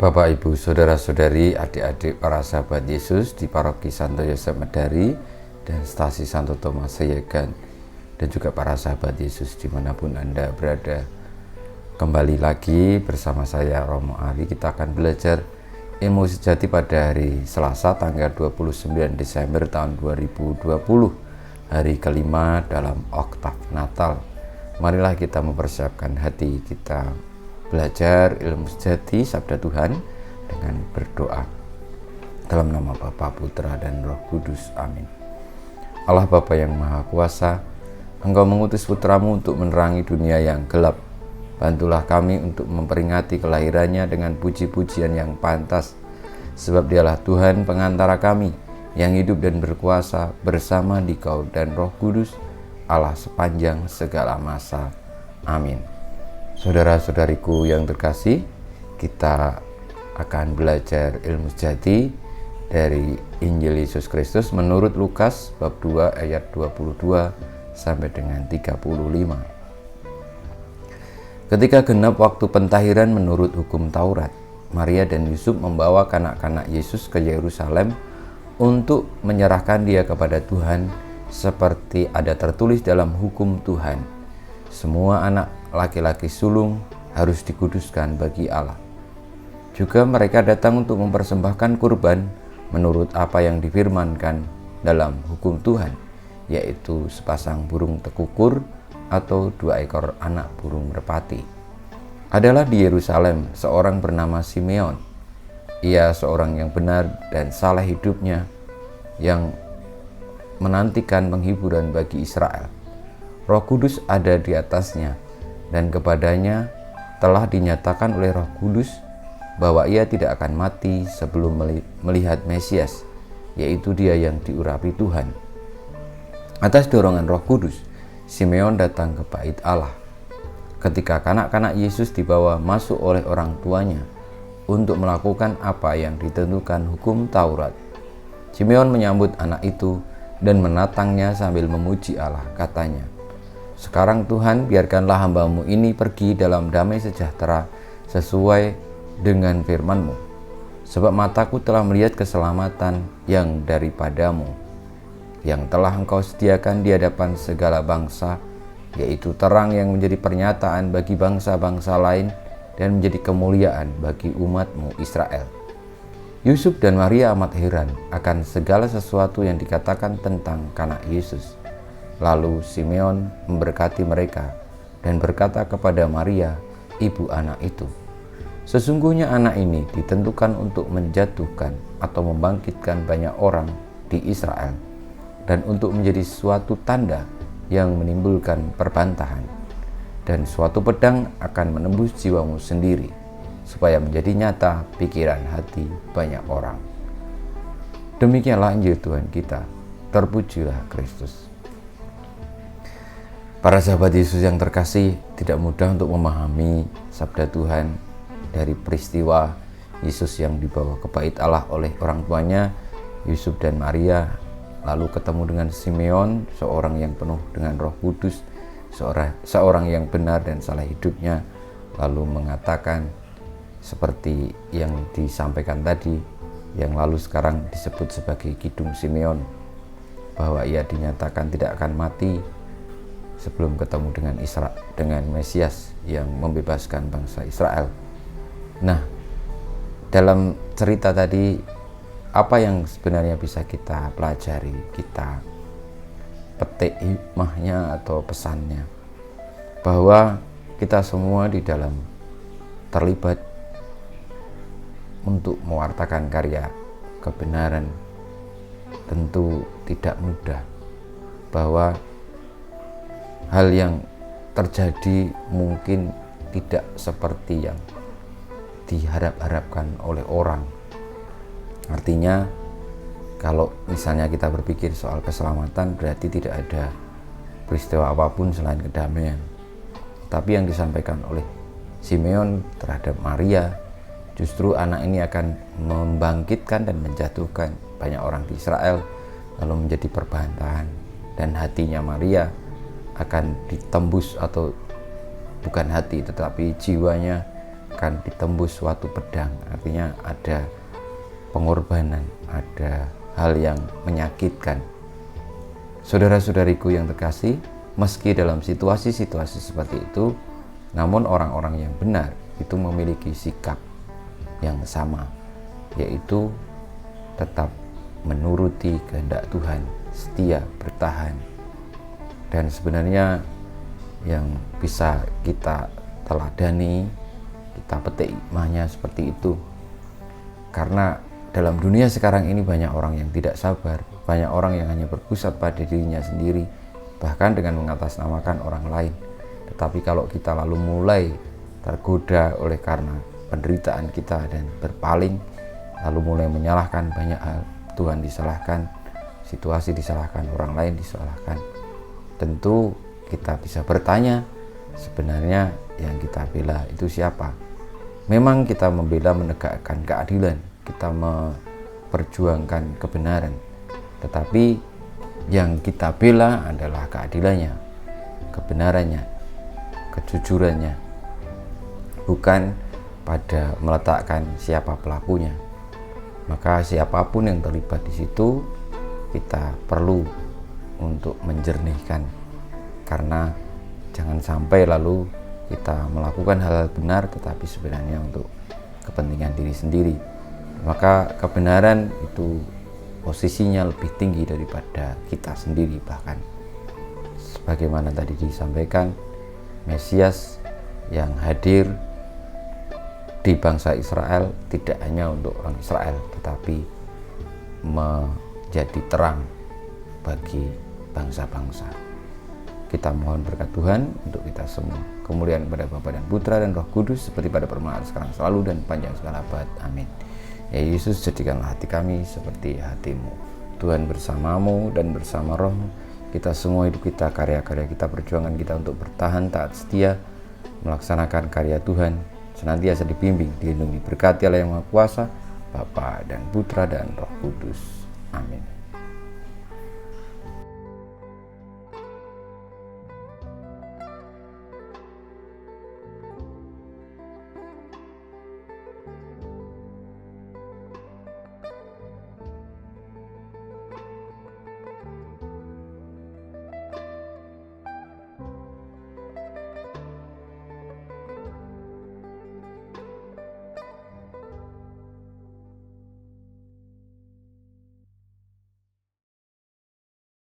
Bapak, Ibu, Saudara-saudari, adik-adik para sahabat Yesus di Paroki Santo Yosef Medari dan Stasi Santo Thomas Seyegan, dan juga para sahabat Yesus dimanapun Anda berada. Kembali lagi bersama saya Romo Ari, kita akan belajar ilmu sejati pada hari Selasa tanggal 29 Desember tahun 2020, hari kelima dalam oktav Natal. Marilah kita mempersiapkan hati kita belajar ilmu sejati sabda Tuhan dengan berdoa. Dalam nama Bapa, Putra, dan Roh Kudus. Amin. Allah Bapa yang Maha Kuasa, Engkau mengutus Putramu untuk menerangi dunia yang gelap. Bantulah kami untuk memperingati kelahirannya dengan puji-pujian yang pantas, sebab Dialah Tuhan pengantara kami, yang hidup dan berkuasa bersama Dikau dan Roh Kudus, Allah sepanjang segala masa. Amin. Saudara-saudariku yang terkasih, kita akan belajar ilmu sejati dari Injil Yesus Kristus menurut Lukas bab 2 ayat 22 sampai dengan 35. Ketika genap waktu pentahiran menurut hukum Taurat, Maria dan Yusuf membawa kanak-kanak Yesus ke Yerusalem untuk menyerahkan dia kepada Tuhan seperti ada tertulis dalam hukum Tuhan. Semua anak laki-laki sulung harus dikuduskan bagi Allah. Juga mereka datang untuk mempersembahkan kurban menurut apa yang difirmankan dalam hukum Tuhan, yaitu sepasang burung tekukur atau 2 ekor anak burung merpati. Adalah di Yerusalem seorang bernama Simeon. Ia seorang yang benar dan saleh hidupnya, yang menantikan penghiburan bagi Israel. Roh Kudus ada di atasnya, dan kepadanya telah dinyatakan oleh Roh Kudus bahwa ia tidak akan mati sebelum melihat Mesias, yaitu dia yang diurapi Tuhan. Atas dorongan Roh Kudus, Simeon datang ke bait Allah. Ketika kanak-kanak Yesus dibawa masuk oleh orang tuanya untuk melakukan apa yang ditentukan hukum Taurat, Simeon menyambut anak itu dan menatangnya sambil memuji Allah. Katanya, "Sekarang Tuhan, biarkanlah hamba-Mu ini pergi dalam damai sejahtera sesuai dengan firman-Mu. Sebab mataku telah melihat keselamatan yang daripada-Mu, yang telah Engkau sediakan di hadapan segala bangsa, yaitu terang yang menjadi pernyataan bagi bangsa-bangsa lain dan menjadi kemuliaan bagi umat-Mu Israel." Yusuf dan Maria amat heran akan segala sesuatu yang dikatakan tentang kanak Yesus. Lalu Simeon memberkati mereka dan berkata kepada Maria, ibu anak itu, "Sesungguhnya anak ini ditentukan untuk menjatuhkan atau membangkitkan banyak orang di Israel, dan untuk menjadi suatu tanda yang menimbulkan perbantahan, dan suatu pedang akan menembus jiwamu sendiri, supaya menjadi nyata pikiran hati banyak orang." Demikianlah Injil Tuhan kita. Terpujilah Kristus. Para sahabat Yesus yang terkasih, tidak mudah untuk memahami sabda Tuhan dari peristiwa Yesus yang dibawa ke bait Allah oleh orang tuanya, Yusuf dan Maria, lalu ketemu dengan Simeon, seorang yang penuh dengan Roh Kudus, seorang yang benar dan salah hidupnya, lalu mengatakan seperti yang disampaikan tadi, yang lalu sekarang disebut sebagai Kidung Simeon, bahwa ia dinyatakan tidak akan mati sebelum ketemu dengan Mesias yang membebaskan bangsa Israel. Nah, dalam cerita tadi, apa yang sebenarnya bisa kita pelajari, kita petik hikmahnya atau pesannya, bahwa kita semua di dalam terlibat untuk mewartakan karya kebenaran tentu tidak mudah, bahwa hal yang terjadi mungkin tidak seperti yang diharap-harapkan oleh orang. Artinya, kalau misalnya kita berpikir soal keselamatan, berarti tidak ada peristiwa apapun selain kedamaian. Tapi yang disampaikan oleh Simeon terhadap Maria, justru anak ini akan membangkitkan dan menjatuhkan banyak orang di Israel, lalu menjadi perbantahan, dan hatinya Maria akan ditembus, atau bukan hati tetapi jiwanya akan ditembus suatu pedang. Artinya ada pengorbanan, ada hal yang menyakitkan. Saudara-saudariku yang terkasih, meski dalam situasi-situasi seperti itu, namun orang-orang yang benar itu memiliki sikap yang sama, yaitu tetap menuruti kehendak Tuhan, setia bertahan. Dan sebenarnya yang bisa kita teladani, kita petik hikmahnya seperti itu. Karena dalam dunia sekarang ini banyak orang yang tidak sabar, banyak orang yang hanya berpusat pada dirinya sendiri, bahkan dengan mengatasnamakan orang lain. Tetapi kalau kita lalu mulai tergoda oleh karena penderitaan kita dan berpaling, lalu mulai menyalahkan banyak hal, Tuhan disalahkan, situasi disalahkan, orang lain disalahkan, tentu kita bisa bertanya, sebenarnya yang kita bela itu siapa? Memang kita membela menegakkan keadilan, kita memperjuangkan kebenaran, tetapi yang kita bela adalah keadilannya, kebenarannya, kejujurannya, bukan pada meletakkan siapa pelakunya. Maka siapapun yang terlibat di situ, kita perlu untuk menjernihkan, karena jangan sampai lalu kita melakukan hal-hal benar tetapi sebenarnya untuk kepentingan diri sendiri. Maka kebenaran itu posisinya lebih tinggi daripada kita sendiri. Bahkan sebagaimana tadi disampaikan, Mesias yang hadir di bangsa Israel tidak hanya untuk orang Israel, tetapi menjadi terang bagi bangsa-bangsa. Kita mohon berkat Tuhan untuk kita semua. Kemuliaan kepada Bapa dan Putra dan Roh Kudus, seperti pada permulaan, sekarang, selalu, dan panjang segala abad. Amin. Ya Yesus, jadikanlah hati kami seperti hati-Mu. Tuhan bersamamu dan bersama Roh-Mu. Kita semua, hidup kita, karya-karya kita, perjuangan kita untuk bertahan taat setia melaksanakan karya Tuhan, senantiasa dibimbing, dilindungi, berkati Allah yang Maha Kuasa, Bapa dan Putra dan Roh Kudus. Amin.